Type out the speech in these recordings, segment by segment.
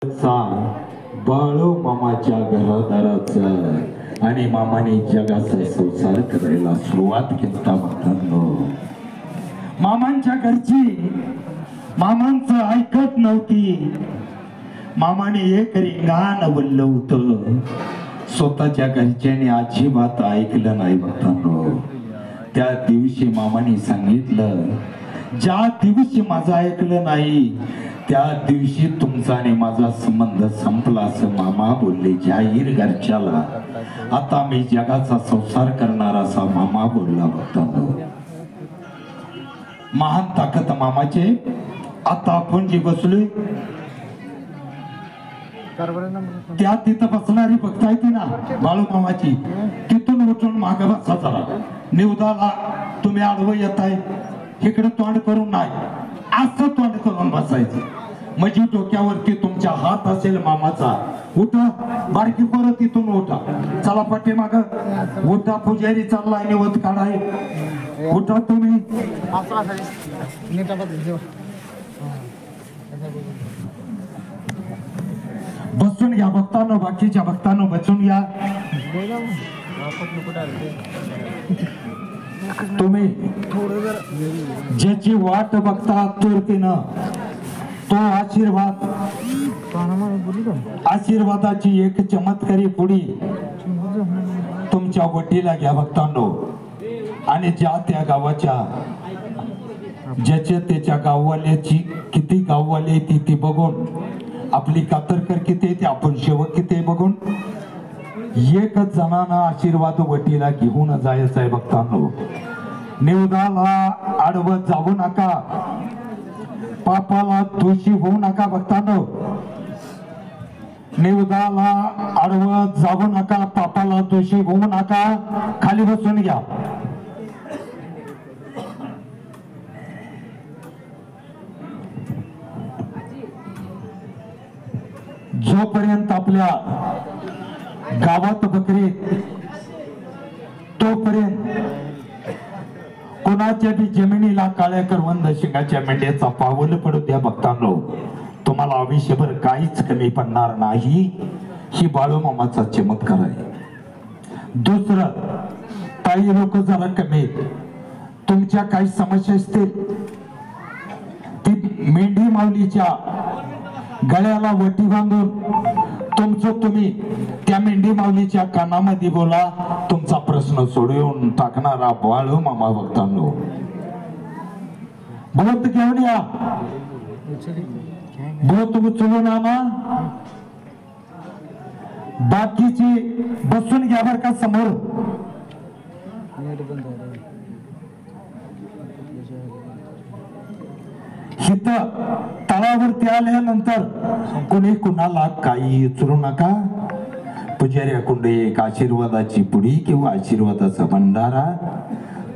बाळू मामाच्या घरादाराचा आणि मामाने जगाचा संसार करायला सुरुवात केली म्हणताना मामांच्या घरची मामांचं ऐकत नव्हती. मामाने एक रिंगाण बोललं होतं, स्वतःच्या घरच्याने अजिबात ऐकलं नाही म्हणताना. त्या दिवशी मामाने सांगितलं, ज्या दिवशी माझं ऐकलं नाही त्या दिवशी तुमचा आणि माझा संबंध संपला असं मामा बोलले जाहीर घरच्याला. आता मी जगाचा संसार करणार असा मामा बोलला होता. महान ताकद मामाचे. आता आपण जे बसलोय त्या तिथं बसणारी बघताय ती ना बाळू मामाची, तिथून उठून मागे बसा जरा. निवदाला तुम्ही आडवं येताय, इकडे तोंड करून नाही, असं तोंड करून बसायचं. म्हणजे डोक्यावरती तुमच्या हात असेल मामाचा. उठा बारकी परत तिथून उठा, चला पाठी माग उठा. पुजारी चाललाय निवद काढाय, उठा तुम्ही. बसून घ्या भक्तांनो, बाकीच्या भक्तांनो बसून घ्या. तुम्ही ज्याची वाट बघता तुरतीनं तो आशीर्वाद, आशीर्वादाची एक चमत्कारी पुडी तुमच्या वटीला घ्या भक्तांनो. आणि ज्या त्या गावाच्या ज्याच्या त्याच्या गाववाल्याची किती गाववाले ती बघून, आपली कातरकर किती ते आपण सेवक किती बघून एकच जणांना आशीर्वाद वटीला घेऊन जायचं आहे भक्तांनो. निवदाला आडवत जाऊ नका, पापाला दोषी होऊ नका भक्तांनो. निवदाला आडवत जाऊ नका, पापाला दोषी होऊ नका. खाली बसून घ्या. जोपर्यंत आपल्या गावात बकरी तोपर्यंत कोणाच्या बी जमिनीला काळ्या करवंद शिंगाच्या मेंढ्याचा पावलं पडू द्या भक्तांनो. तुम्हाला आयुष्यभर काहीच कमी पडणार नाही. ही बाळूमामाचा चमत्कार आहे. दुसरं, काही लोक जरा कमी, तुमच्या काही समस्या असतील ती मेंढी माऊलीच्या गळ्याला वटी बांधून तुमचं तुम्ही त्या मेंढी माऊलीच्या कानामध्ये बोला, तुमचा प्रश्न सोडवून टाकणारा बाळू मामा भक्तांनो. बोलत घेऊन या, बोलत उचलून आणा. बाकीची बसून घ्या बर का समोर. इथं तळावरती आल्यानंतर कोणी कुणाला काही विचारू नका. पुजाऱ्याकडून एक आशीर्वादाची पुडी किंवा आशीर्वादाचा भंडारा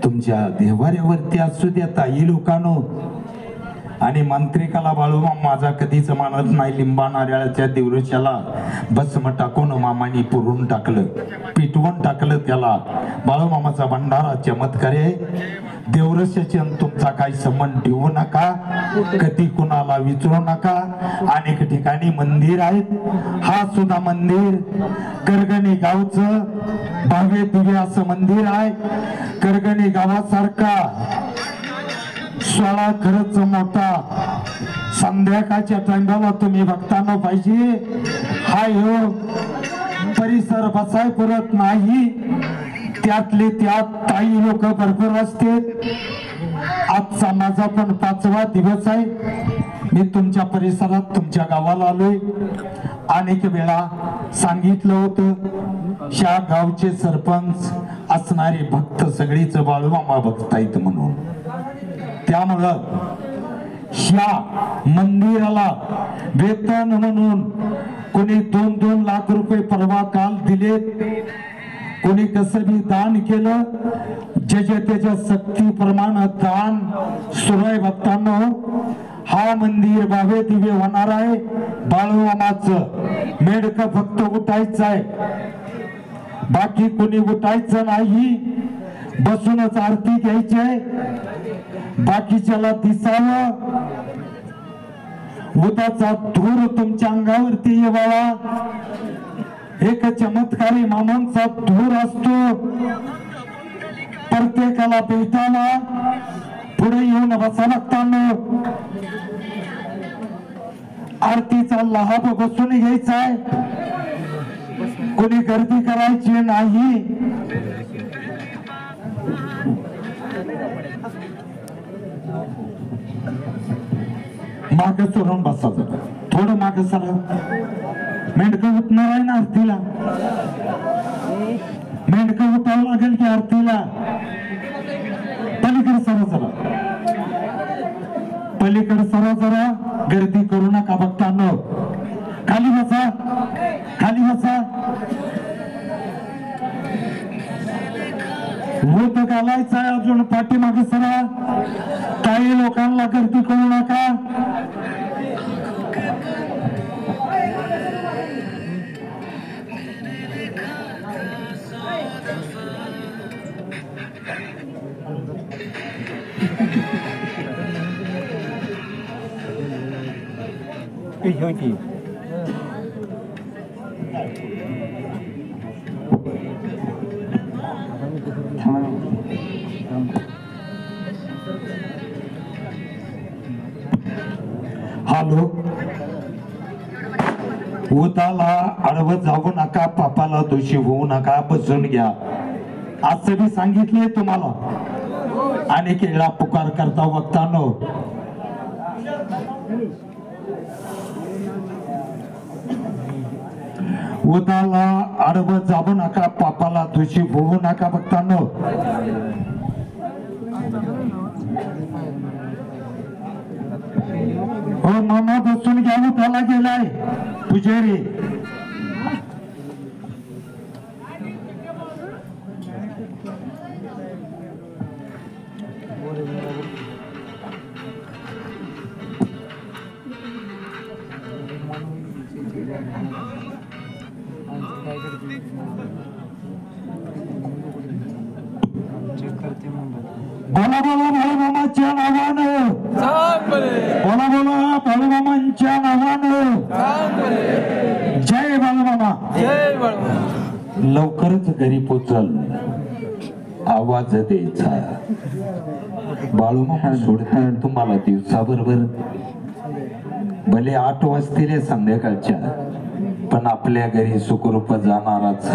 तुमच्या देवाऱ्यावरती असू द्या ताई लोकांनो. आणि मांत्रिकाला बाळू माझा कधीच मानत नाही. लिंबा नारळाच्या दिवसाला भस्म टाकून मामानी पुरून टाकलं, पिटवून टाकलं त्याला. बाळू मामाचा भंडारा चमत्कार आहे. देवरस्याचे तुमचा काही संबंध ठेवू नका, कधी कुणाला विचारू नका. अनेक ठिकाणी मंदिर आहेत. हा सुद्धा मंदिर करगणी गावचं भव्य दिव्य असं मंदिर आहे. करगणी गावासारखा सोळा खरंच मोठा संध्याकाळच्या टाइमला तुम्ही बघताना पाहिजे. हा योग परिसर बसाय पुरत नाही. त्यातले त्यात काही लोक भरपूर असते. आजचा माझा पण 5वा दिवस आहे. मी तुमच्या परिसरात तुमच्या गावाला आलोय. अनेक वेळा सांगितलं होतं, ह्या गावचे सरपंच असणारे भक्त सगळीच बाळूमामा भक्त आहेत म्हणून. त्यामुळं ह्या मंदिराला वेतन म्हणून कोणी 2-2 लाख रुपये परवा काल दिले, कोणी कसं बी दान केलं. ज्याच्या त्याच्या शक्ती प्रमाणात दान सुरू आहे भक्तांनो. हा मंदिर भव्य दिव्य होणार आहे. बाळूमामाचं मेढकं फक्त उठायचं आहे, बाकी कोणी उठायचं नाही. बसूनच आरती घ्यायची आहे. बाकीच्याला दिसावं उदाचा धूर तुमच्या अंगावरती येवावा, एक चमत्कारी मामांचा धूर असतो. प्रत्येकाला भेटायला पुढे येऊन बसा लागताना आरतीचा लाभ बसून घ्यायचाय. कोणी गर्दी करायची नाही. मागे सोडून बसा जरा, थोडं मागे सरा. मेंढकं उठणार आहे ना आरतीला, मेंढकं उठावं लागेल की आरतीला. पलीकडे सरा जरा, पलीकडे सरा जरा, गर्दी करू नका बघताना. खाली बसा, खाली बसा. भूत घालायचंय अजून, पाठीमागे सरा. काही लोकांना गर्दी करू नका. हॅलो, उताला अडवत जाऊ नका, पापाला दोषी होऊ नका, बसून घ्या असं बी सांगितले तुम्हाला. अनेक वेळा पुकार करता बघताना उताला अडवत जाऊ नका, पापाला दोषी होऊ नका बघताना. हो मामा, बसून घ्या. उताला गेलाय पुजारी. बोला बोला बाळूमामाच्या नावानं, बोला बोला बाळूमामांच्या नावानं. जय बाळूमामा, जय बाळूमामा. लवकरच घरी पोचल, आवाज द्यायचा. बाळूमामा सोडतात तुम्हाला दिवसाबरोबर, भले 8 वाजतील संध्याकाळच्या, पण आपल्या घरी सुखरूप जाणाराच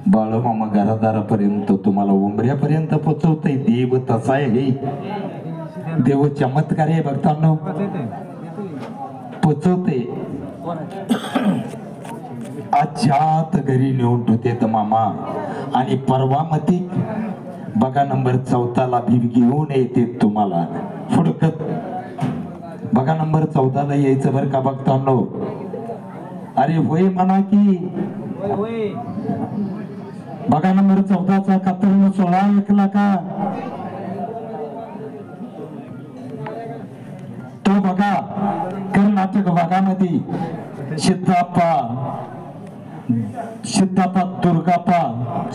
बाळूमामा घरादारापर्यंत, तुम्हाला उंबऱ्यापर्यंत पोचवतय. देव तसा आहे, देव चमत्कार आहे भक्तांनो, पोचवते. आजच्यात घरी नेऊन ठेवते मामा. आणि परवा मती बघा नंबर 14ला भी घेऊन येते तुम्हाला फुडकत. बघा नंबर 14ला यायचं बरं का बघतांनो. अरे होय म्हणा की, बघा नंबर 14चा कातरण 16 ऐकला का तो? बघा कर्नाटक भागामध्ये सिद्धाप्पा दुर्गाप्पा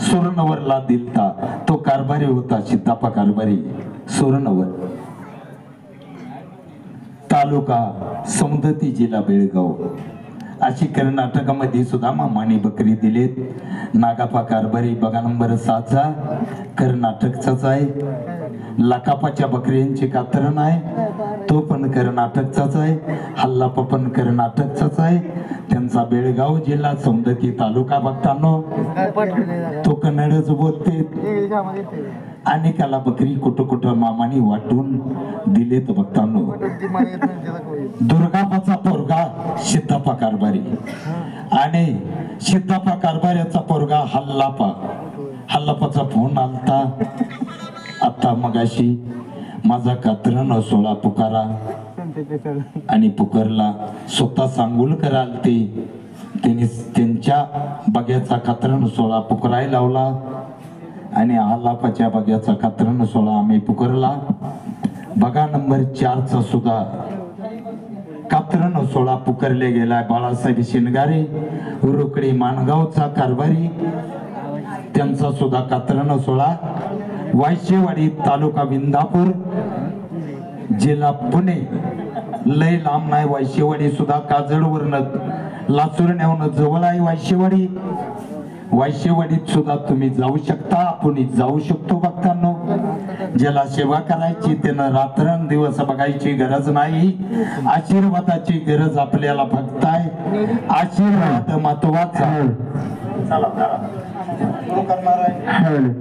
सुरनवरला दिलता. तो कारभारी होता, सिद्धाप्पा कारभारी, सुरनवर तालुका सौंदती, जिल्हा बेळगाव. अशी कर्नाटकामध्ये सुद्धा मामाने बकरी दिलेत. नागापा कारभारी बघा नंबर 7चा कर्नाटकचाच आहे. लकापाच्या बकऱ्यांची कातरण आहे, तो पण कर्नाटकचाच आहे. हल्लापा पण कर्नाटकचाच आहे. त्यांचा बेळगाव जिल्हा सौंदती तालुका बघताना तो कन्नडच बोलते. अनेकाला बकरी कुठं कुठं मामाने वाटून दिलेत बघताना. दुर्गापाचा पोरगा सिद्धाप्पा कारभारी आणि सिद्धाप्पा कारभाऱ्याचा पोरगा हल्लापा. हल्लापाचा फोन आलता आता मगाशी, माझा कातरण 16 पुकारा. आणि पुकारला स्वतः सांगून कराल ते. त्यांनी त्यांच्या बग्याचा कातरण 16 पुकराय लावला आणि हल्लापाच्या बग्याचा कातरण 16 आम्ही पुकारला. बघा नंबर 4चा सुद्धा कातरण 16 पुकारले गेलाय. बाळासाहेब शिनगारे रोकडी माणगावचा कारभारी, त्यांचा सुद्धा कातरण 16. वायशेवाडी तालुका विंदापूर जिल्हा पुणे लय लांब नाही वायशेवाडी सुद्धा काजळवरनं लाचुरण्यावरनं जवळ आहे वायशेवाडी. वायशेवाडीत सुद्धा तुम्ही जाऊ शकता, आपण जाऊ शकतो भक्तांनो. ज्याला सेवा करायची त्यानं रात्रंदिवस बघायची गरज नाही. आशीर्वादाची गरज आपल्याला फक्त आहे. आशीर्वाद महत्वाचा. चला करणार आहे.